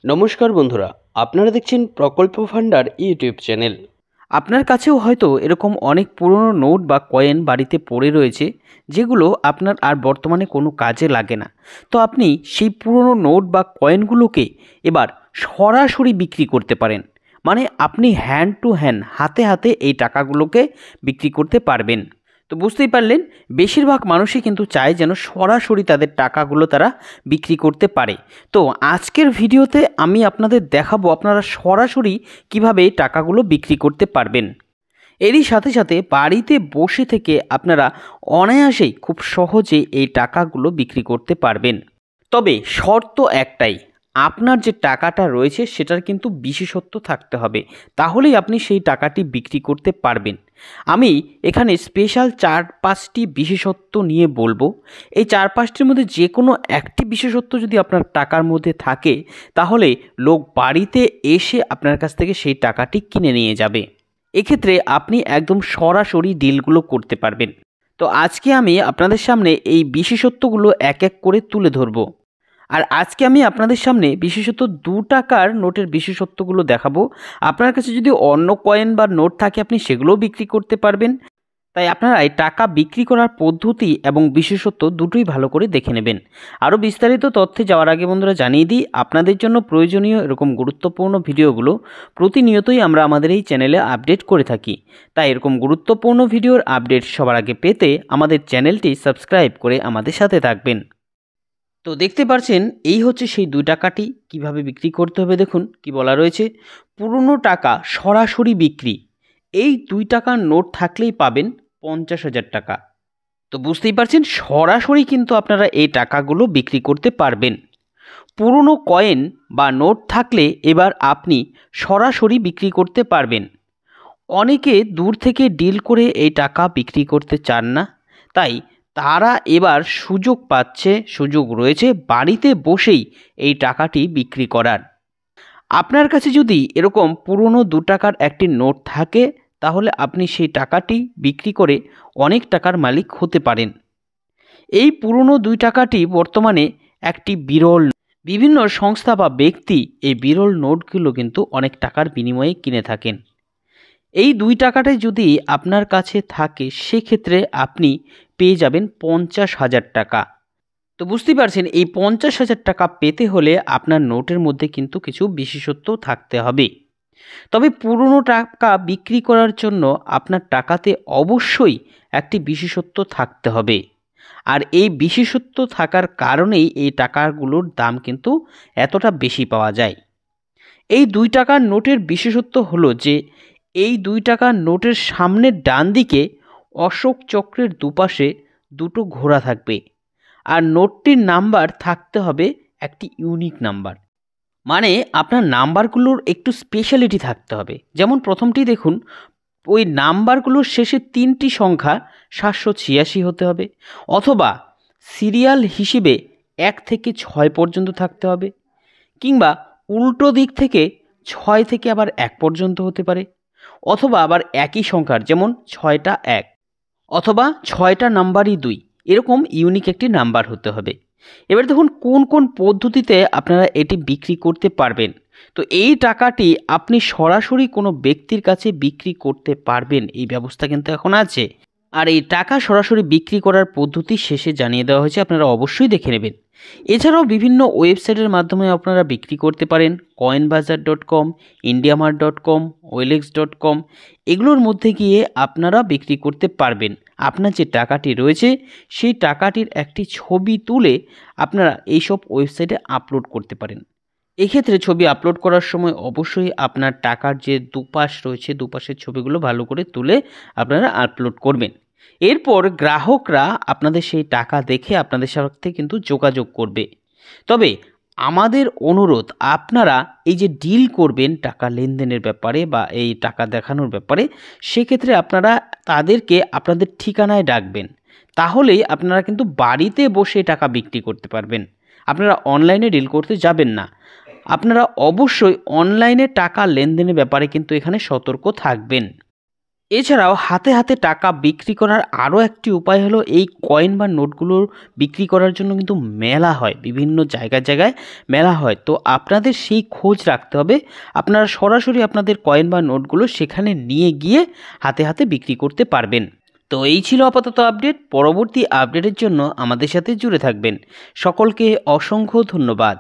নমস্কার বন্ধুরা, আপনারা দেখছেন প্রকল্প ফান্ডার ইউটিউব চ্যানেল। আপনার কাছেও হয়তো এরকম অনেক পুরনো নোট বা কয়েন বাড়িতে পড়ে রয়েছে, যেগুলো আপনার আর বর্তমানে কোনো কাজে লাগে না। তো আপনি সেই পুরনো নোট বা কয়েনগুলোকে এবার সরাসরি বিক্রি করতে পারেন। মানে আপনি হ্যান্ড টু হ্যান্ড, হাতে হাতে এই টাকাগুলোকে বিক্রি করতে পারবেন। তো বুঝতেই পারলেন, বেশিরভাগ মানুষই কিন্তু চায় যেন সরাসরি তাদের টাকাগুলো তারা বিক্রি করতে পারে। তো আজকের ভিডিওতে আমি আপনাদের দেখাবো আপনারা সরাসরি কিভাবে টাকাগুলো বিক্রি করতে পারবেন। এরই সাথে সাথে বাড়িতে বসে থেকে আপনারা অনায়াসেই খুব সহজে এই টাকাগুলো বিক্রি করতে পারবেন। তবে শর্ত একটাই, আপনার যে টাকাটা রয়েছে সেটার কিন্তু বিশেষত্ব থাকতে হবে, তাহলেই আপনি সেই টাকাটি বিক্রি করতে পারবেন। আমি এখানে স্পেশাল 4-5টি বিশেষত্ব নিয়ে বলবো। এই 4-5টির মধ্যে যে কোনো একটি বিশেষত্ব যদি আপনার টাকার মধ্যে থাকে, তাহলে লোক বাড়িতে এসে আপনার কাছ থেকে সেই টাকাটি কিনে নিয়ে যাবে। এক্ষেত্রে আপনি একদম সরাসরি ডিলগুলো করতে পারবেন। তো আজকে আমি আপনাদের সামনে এই বিশেষত্বগুলো এক এক করে তুলে ধরবো। আর আজকে আমি আপনাদের সামনে বিশেষত 2 টাকার নোটের বিশেষত্বগুলো দেখাবো। আপনার কাছে যদি অন্য কয়েন বা নোট থাকে, আপনি সেগুলোও বিক্রি করতে পারবেন। তাই আপনারা এই টাকা বিক্রি করার পদ্ধতি এবং বিশেষত্ব দুটোই ভালো করে দেখে নেবেন। আরও বিস্তারিত তথ্যে যাওয়ার আগে বন্ধুরা জানিয়ে দিই, আপনাদের জন্য প্রয়োজনীয় এরকম গুরুত্বপূর্ণ ভিডিওগুলো প্রতিনিয়তই আমরা আমাদের এই চ্যানেলে আপডেট করে থাকি। তাই এরকম গুরুত্বপূর্ণ ভিডিওর আপডেট সবার আগে পেতে আমাদের চ্যানেলটি সাবস্ক্রাইব করে আমাদের সাথে থাকবেন। তো দেখতে পাচ্ছেন, এই হচ্ছে সেই 2 টাকাটি কিভাবে বিক্রি করতে হবে। দেখুন কি বলা রয়েছে, পুরনো টাকা সরাসরি বিক্রি। এই 2 টাকার নোট থাকলেই পাবেন 50,000 টাকা। তো বুঝতেই পারছেন, সরাসরি কিন্তু আপনারা এই টাকাগুলো বিক্রি করতে পারবেন। পুরনো কয়েন বা নোট থাকলে এবার আপনি সরাসরি বিক্রি করতে পারবেন। অনেকে দূর থেকে ডিল করে এই টাকা বিক্রি করতে চান না, তাই তারা এবার সুযোগ রয়েছে বাড়িতে বসেই এই টাকাটি বিক্রি করার। আপনার কাছে যদি এরকম পুরনো 2 টাকার একটি নোট থাকে, তাহলে আপনি সেই টাকাটি বিক্রি করে অনেক টাকার মালিক হতে পারেন। এই পুরনো 2 টাকাটি বর্তমানে একটি বিরল। বিভিন্ন সংস্থা বা ব্যক্তি এই বিরল নোটগুলো কিন্তু অনেক টাকার বিনিময়ে কিনে থাকেন। এই 2 টাকাটাই যদি আপনার কাছে থাকে, সেক্ষেত্রে আপনি পেয়ে যাবেন 50,000 টাকা। তো বুঝতেই পারছেন, এই 50,000 টাকা পেতে হলে আপনার নোটের মধ্যে কিন্তু কিছু বিশেষত্ব থাকতে হবে। তবে পুরনো টাকা বিক্রি করার জন্য আপনার টাকাতে অবশ্যই একটি বিশেষত্ব থাকতে হবে। আর এই বিশেষত্ব থাকার কারণেই এই টাকাগুলোর দাম কিন্তু এতটা বেশি পাওয়া যায়। এই 2 টাকার নোটের বিশেষত্ব হলো যে, এই 2 টাকার নোটের সামনের ডান দিকে অশোক চক্রের দুপাশে 2টো ঘোড়া থাকবে। আর নোটটির নাম্বার থাকতে হবে একটি ইউনিক নাম্বার। মানে আপনার নাম্বারগুলোর একটু স্পেশালিটি থাকতে হবে। যেমন প্রথমটি দেখুন, ওই নাম্বারগুলোর শেষে 3টি সংখ্যা 786 হতে হবে, অথবা সিরিয়াল হিসেবে 1 থেকে 6 পর্যন্ত থাকতে হবে, কিংবা উল্টো দিক থেকে 6 থেকে আবার 1 পর্যন্ত হতে পারে, অথবা আবার একই সংখ্যার, যেমন 6টা 1, অথবা 6টা নাম্বারই 2, এরকম ইউনিক একটি নাম্বার হতে হবে। এবার দেখুন কোন কোন পদ্ধতিতে আপনারা এটি বিক্রি করতে পারবেন। তো এই টাকাটি আপনি সরাসরি কোনো ব্যক্তির কাছে বিক্রি করতে পারবেন, এই ব্যবস্থা কিন্তু এখন আছে। আর এই টাকা সরাসরি বিক্রি করার পদ্ধতি শেষে জানিয়ে দেওয়া হয়েছে, আপনারা অবশ্যই দেখে নেবেন। এছাড়াও বিভিন্ন ওয়েবসাইটের মাধ্যমে আপনারা বিক্রি করতে পারেন। coinbazar.com, indiamart.com, OLX.com, এগুলোর মধ্যে গিয়ে আপনারা বিক্রি করতে পারবেন। আপনার যে টাকাটি রয়েছে সেই টাকাটির একটি ছবি তুলে আপনারা এইসব ওয়েবসাইটে আপলোড করতে পারেন। এক্ষেত্রে ছবি আপলোড করার সময় অবশ্যই আপনার টাকার যে দুপাশ রয়েছে, দুপাশের ছবিগুলো ভালো করে তুলে আপনারা আপলোড করবেন। এরপর গ্রাহকরা আপনাদের সেই টাকা দেখে আপনাদের সাথে কিন্তু যোগাযোগ করবে। তবে আমাদের অনুরোধ, আপনারা এই যে ডিল করবেন টাকা লেনদেনের ব্যাপারে বা এই টাকা দেখানোর ব্যাপারে, সেক্ষেত্রে আপনারা তাদেরকে আপনাদের ঠিকানায় ডাকবেন। তাহলেই আপনারা কিন্তু বাড়িতে বসে টাকা বিক্রি করতে পারবেন। আপনারা অনলাইনে ডিল করতে যাবেন না। আপনারা অবশ্যই অনলাইনে টাকা লেনদেনের ব্যাপারে কিন্তু এখানে সতর্ক থাকবেন। এছাড়াও হাতে হাতে টাকা বিক্রি করার আরও একটি উপায় হলো এই কয়েন বা নোটগুলোর বিক্রি করার জন্য কিন্তু মেলা হয়, বিভিন্ন জায়গায় জায়গায় মেলা হয়। তো আপনাদের সেই খোঁজ রাখতে হবে, আপনারা সরাসরি আপনাদের কয়েন বা নোটগুলো সেখানে নিয়ে গিয়ে হাতে হাতে বিক্রি করতে পারবেন। তো এই ছিল আপাতত আপডেট। পরবর্তী আপডেটের জন্য আমাদের সাথে জুড়ে থাকবেন। সকলকে অসংখ্য ধন্যবাদ।